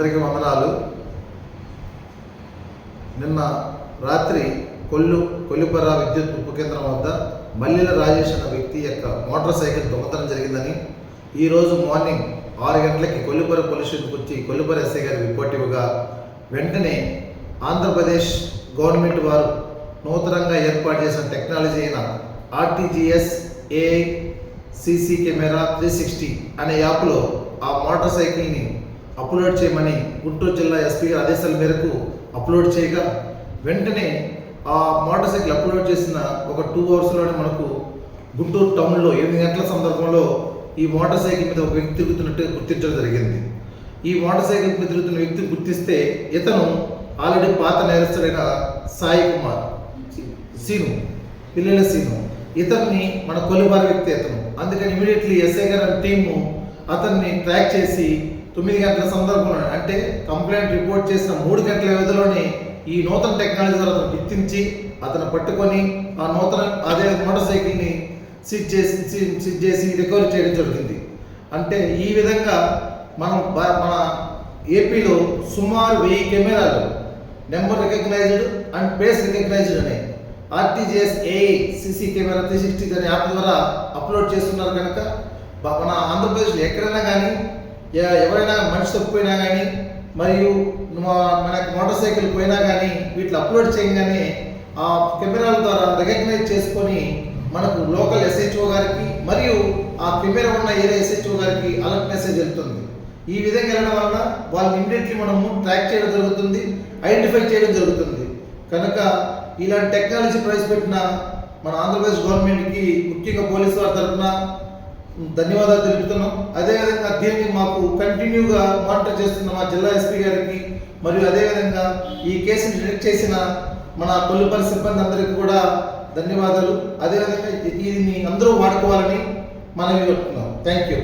అందరికీ వందనాలు. నిన్న రాత్రి కొల్లిపర విద్యుత్ ఉప కేంద్రం వద్ద మల్లెల రాజేష్ అన్న వ్యక్తి యొక్క మోటార్ సైకిల్ దొంగతనం జరిగిందని ఈరోజు మార్నింగ్ 6 గంటలకి కొల్లిపర పోలీస్ స్టేషన్కి వచ్చి కొల్లిపర ఎస్ఐ గారికి రిపోర్ట్ ఇవ్వగా వెంటనే ఆంధ్రప్రదేశ్ గవర్నమెంట్ వారు నూతనంగా ఏర్పాటు చేసిన టెక్నాలజీ అయిన ఆర్టీజీఎస్ ఏఐ సీసీ కెమెరా 360 అనే యాప్లో ఆ మోటార్ సైకిల్ని అప్లోడ్ చేయమని గుంటూరు జిల్లా ఎస్పీ గారి ఆదేశాల మేరకు అప్లోడ్ చేయగా వెంటనే ఆ మోటార్ సైకిల్ అప్లోడ్ చేసిన ఒక 2 అవర్స్లోనే మనకు గుంటూరు టౌన్లో 8 గంటల సందర్భంలో ఈ మోటార్ సైకిల్ మీద ఒక వ్యక్తి తిరుగుతున్నట్టు గుర్తించడం జరిగింది. ఈ మోటార్ సైకిల్ మీద తిరుగుతున్న వ్యక్తిని గుర్తిస్తే ఇతను ఆల్రెడీ పాత నేరస్తుడైన సాయి కుమార్ పిల్లల సీను, ఇతన్ని మన కొల్లిపార వ్యక్తి అతను. అందుకని ఇమీడియట్లీ ఎస్ఐ గారి టీము అతన్ని ట్రాక్ చేసి 9 గంటల సందర్భంలో అంటే కంప్లైంట్ రిపోర్ట్ చేసిన 3 గంటల వ్యవధిలోనే ఈ నూతన టెక్నాలజీ ద్వారా అతను గుర్తించి అతను పట్టుకొని ఆ నూతన అదే మోటార్ సైకిల్ని సీజ్ చేసి రికవరీ చేయడం జరిగింది. అంటే ఈ విధంగా మన ఏపీలో సుమారు 1000 కెమెరాలు number recognised and face recognised అనే ఆర్టీజీఎస్ ఏఐ సీసీ కెమెరా 360 అనే యాప్ ద్వారా అప్లోడ్ చేస్తున్నారు. కనుక మన ఆంధ్రప్రదేశ్లో ఎక్కడైనా కానీ ఎవరైనా మనిషి తప్పిపోయినా కానీ మరియు మన మోటార్ సైకిల్ పోయినా కానీ వీటిని అప్లోడ్ చేయగానే ఆ కెమెరాల ద్వారా రికగ్నైజ్ చేసుకొని మనకు లోకల్ ఎస్హెచ్ఓ గారికి మరియు ఆ కెమెరా ఉన్న ఏరియా ఎస్హెచ్ఓ గారికి అలర్ట్ మెసేజ్ వెళ్తుంది. ఈ విధంగా వెళ్ళడం వలన వాళ్ళని ఇమ్మీడియట్లీ మనము ట్రాక్ చేయడం జరుగుతుంది, ఐడెంటిఫై చేయడం జరుగుతుంది. కనుక ఇలాంటి టెక్నాలజీ ప్రవేశపెట్టిన మన ఆంధ్రప్రదేశ్ గవర్నమెంట్కి ముఖ్యంగా పోలీసు వారి తరఫున ధన్యవాదాలు తెలుపుతున్నాం. అదేవిధంగా దీన్ని మాకు కంటిన్యూగా మానిటర్ చేస్తున్న మా జిల్లా ఎస్పీ గారికి మరియు అదేవిధంగా ఈ కేసుని డిటెక్ట్ చేసిన మన కొల్లిపర సిబ్బంది అందరికీ కూడా ధన్యవాదాలు. అదేవిధంగా దీన్ని అందరూ వాడుకోవాలని మనవి చెప్తున్నాం. Thank you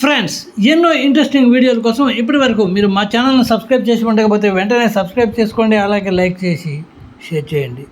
friends. ఎన్నో ఇంట్రెస్టింగ్ వీడియోల కోసం ఇప్పటివరకు మీరు మా ఛానల్ని సబ్స్క్రైబ్ చేసి ఉండకపోతే వెంటనే సబ్స్క్రైబ్ చేసుకోండి, అలాగే లైక్ చేసి షేర్ చేయండి.